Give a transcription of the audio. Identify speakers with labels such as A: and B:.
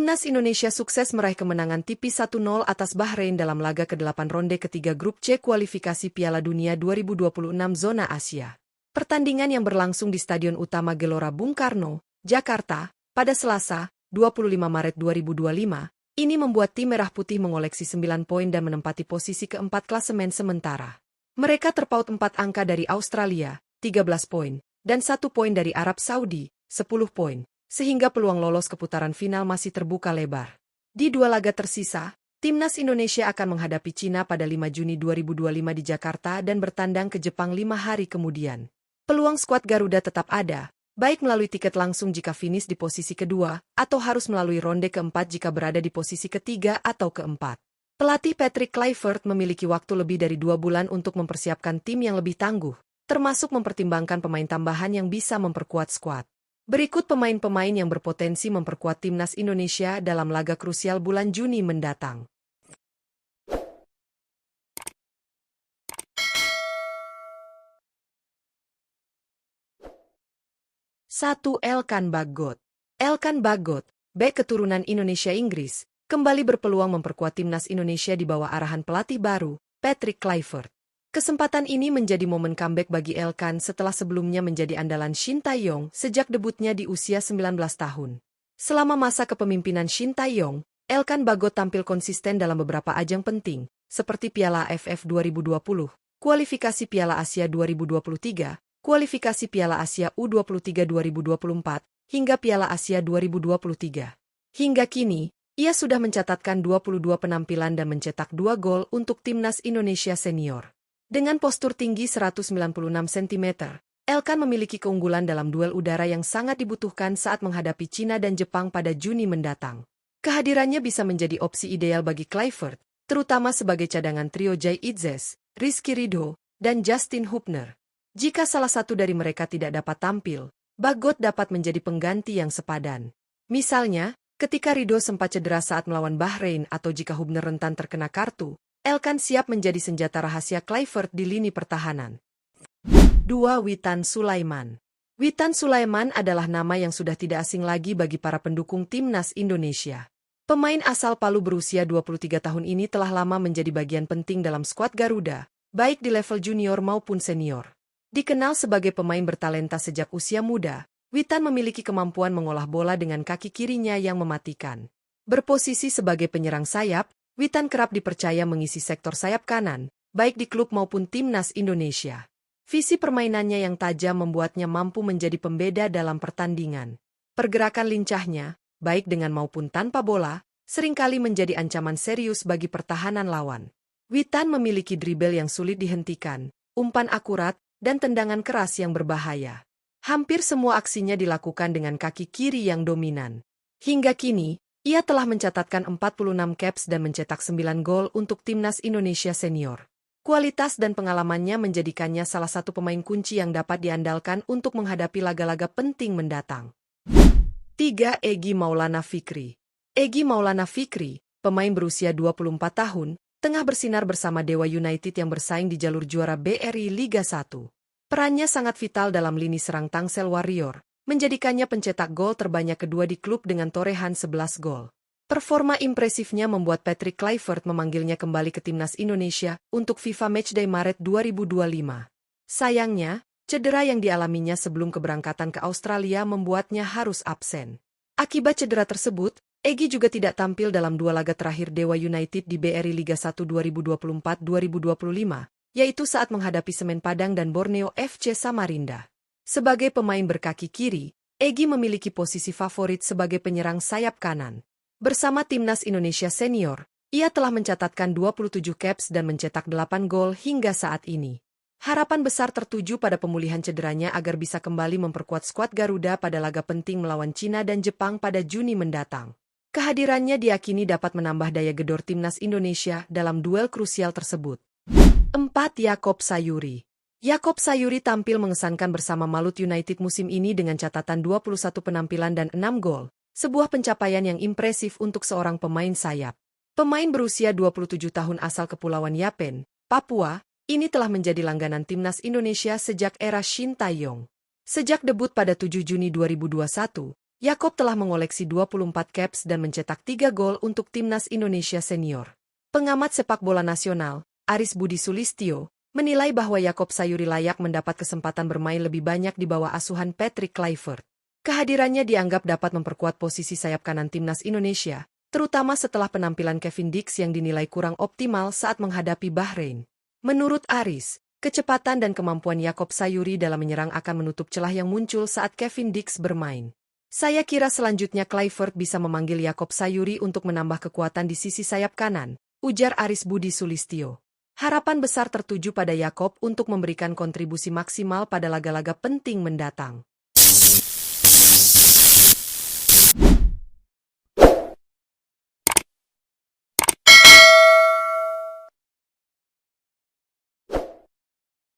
A: Timnas Indonesia sukses meraih kemenangan tipis 1-0 atas Bahrain dalam laga ke-8 ronde ketiga grup C kualifikasi Piala Dunia 2026 zona Asia. Pertandingan yang berlangsung di Stadion Utama Gelora Bung Karno, Jakarta, pada Selasa, 25 Maret 2025, ini membuat tim Merah Putih mengoleksi 9 poin dan menempati posisi keempat klasemen sementara. Mereka terpaut 4 angka dari Australia, 13 poin, dan 1 poin dari Arab Saudi, 10 poin. Sehingga peluang lolos ke putaran final masih terbuka lebar. Di 2 laga tersisa, Timnas Indonesia akan menghadapi Cina pada 5 Juni 2025 di Jakarta dan bertandang ke Jepang 5 hari kemudian. Peluang skuad Garuda tetap ada, baik melalui tiket langsung jika finish di posisi kedua, atau harus melalui ronde keempat jika berada di posisi ketiga atau keempat. Pelatih Patrick Kluivert memiliki waktu lebih dari 2 bulan untuk mempersiapkan tim yang lebih tangguh, termasuk mempertimbangkan pemain tambahan yang bisa memperkuat skuad. Berikut pemain-pemain yang berpotensi memperkuat Timnas Indonesia dalam laga krusial bulan Juni mendatang. 1. Elkan Bagot. Elkan Bagot, bek keturunan Indonesia-Inggris, kembali berpeluang memperkuat Timnas Indonesia di bawah arahan pelatih baru, Patrick Kluivert. Kesempatan ini menjadi momen comeback bagi Elkan setelah sebelumnya menjadi andalan Shin Tae-yong sejak debutnya di usia 19 tahun. Selama masa kepemimpinan Shin Tae-yong, Elkan Bagot tampil konsisten dalam beberapa ajang penting, seperti Piala AFF 2020, kualifikasi Piala Asia 2023, kualifikasi Piala Asia U23 2024, hingga Piala Asia 2023. Hingga kini, ia sudah mencatatkan 22 penampilan dan mencetak 2 gol untuk Timnas Indonesia senior. Dengan postur tinggi 196 cm, Elkan memiliki keunggulan dalam duel udara yang sangat dibutuhkan saat menghadapi Cina dan Jepang pada Juni mendatang. Kehadirannya bisa menjadi opsi ideal bagi Kluivert, terutama sebagai cadangan trio Jay Itzes, Rizky Ridho, dan Justin Hubner. Jika salah satu dari mereka tidak dapat tampil, Bagot dapat menjadi pengganti yang sepadan. Misalnya, ketika Ridho sempat cedera saat melawan Bahrain atau jika Hubner rentan terkena kartu, Elkan siap menjadi senjata rahasia Kluivert di lini pertahanan. 2. Witan Sulaiman. Witan Sulaiman adalah nama yang sudah tidak asing lagi bagi para pendukung Timnas Indonesia. Pemain asal Palu berusia 23 tahun ini telah lama menjadi bagian penting dalam skuad Garuda, baik di level junior maupun senior. Dikenal sebagai pemain bertalenta sejak usia muda, Witan memiliki kemampuan mengolah bola dengan kaki kirinya yang mematikan. Berposisi sebagai penyerang sayap, Witan kerap dipercaya mengisi sektor sayap kanan, baik di klub maupun Timnas Indonesia. Visi permainannya yang tajam membuatnya mampu menjadi pembeda dalam pertandingan. Pergerakan lincahnya, baik dengan maupun tanpa bola, seringkali menjadi ancaman serius bagi pertahanan lawan. Witan memiliki dribble yang sulit dihentikan, umpan akurat, dan tendangan keras yang berbahaya. Hampir semua aksinya dilakukan dengan kaki kiri yang dominan. Hingga kini, ia telah mencatatkan 46 caps dan mencetak 9 gol untuk Timnas Indonesia senior. Kualitas dan pengalamannya menjadikannya salah satu pemain kunci yang dapat diandalkan untuk menghadapi laga-laga penting mendatang. 3. Egy Maulana Fikri. Egy Maulana Fikri, pemain berusia 24 tahun, tengah bersinar bersama Dewa United yang bersaing di jalur juara BRI Liga 1. Perannya sangat vital dalam lini serang Tangsel Warrior, menjadikannya pencetak gol terbanyak kedua di klub dengan torehan 11 gol. Performa impresifnya membuat Patrick Kluivert memanggilnya kembali ke Timnas Indonesia untuk FIFA Matchday Maret 2025. Sayangnya, cedera yang dialaminya sebelum keberangkatan ke Australia membuatnya harus absen. Akibat cedera tersebut, Egy juga tidak tampil dalam 2 laga terakhir Dewa United di BRI Liga 1 2024-2025, yaitu saat menghadapi Semen Padang dan Borneo FC Samarinda. Sebagai pemain berkaki kiri, Egy memiliki posisi favorit sebagai penyerang sayap kanan. Bersama Timnas Indonesia senior, ia telah mencatatkan 27 caps dan mencetak 8 gol hingga saat ini. Harapan besar tertuju pada pemulihan cederanya agar bisa kembali memperkuat skuad Garuda pada laga penting melawan Cina dan Jepang pada Juni mendatang. Kehadirannya diyakini dapat menambah daya gedor Timnas Indonesia dalam duel krusial tersebut. 4. Yakob Sayuri. Yakob Sayuri tampil mengesankan bersama Malut United musim ini dengan catatan 21 penampilan dan 6 gol, sebuah pencapaian yang impresif untuk seorang pemain sayap. Pemain berusia 27 tahun asal Kepulauan Yapen, Papua, ini telah menjadi langganan Timnas Indonesia sejak era Shin Tae-yong. Sejak debut pada 7 Juni 2021, Yaakob telah mengoleksi 24 caps dan mencetak 3 gol untuk timnas Indonesia senior. Pengamat sepak bola nasional, Aris Budi Sulistyo, menilai bahwa Yaakob Sayuri layak mendapat kesempatan bermain lebih banyak di bawah asuhan Patrick Kluivert. Kehadirannya dianggap dapat memperkuat posisi sayap kanan timnas Indonesia, terutama setelah penampilan Kevin Dix yang dinilai kurang optimal saat menghadapi Bahrain. Menurut Aris, kecepatan dan kemampuan Yaakob Sayuri dalam menyerang akan menutup celah yang muncul saat Kevin Dix bermain. Saya kira selanjutnya Kluivert bisa memanggil Yaakob Sayuri untuk menambah kekuatan di sisi sayap kanan, ujar Aris Budi Sulistyo. Harapan besar tertuju pada Yaakob untuk memberikan kontribusi maksimal pada laga-laga penting mendatang.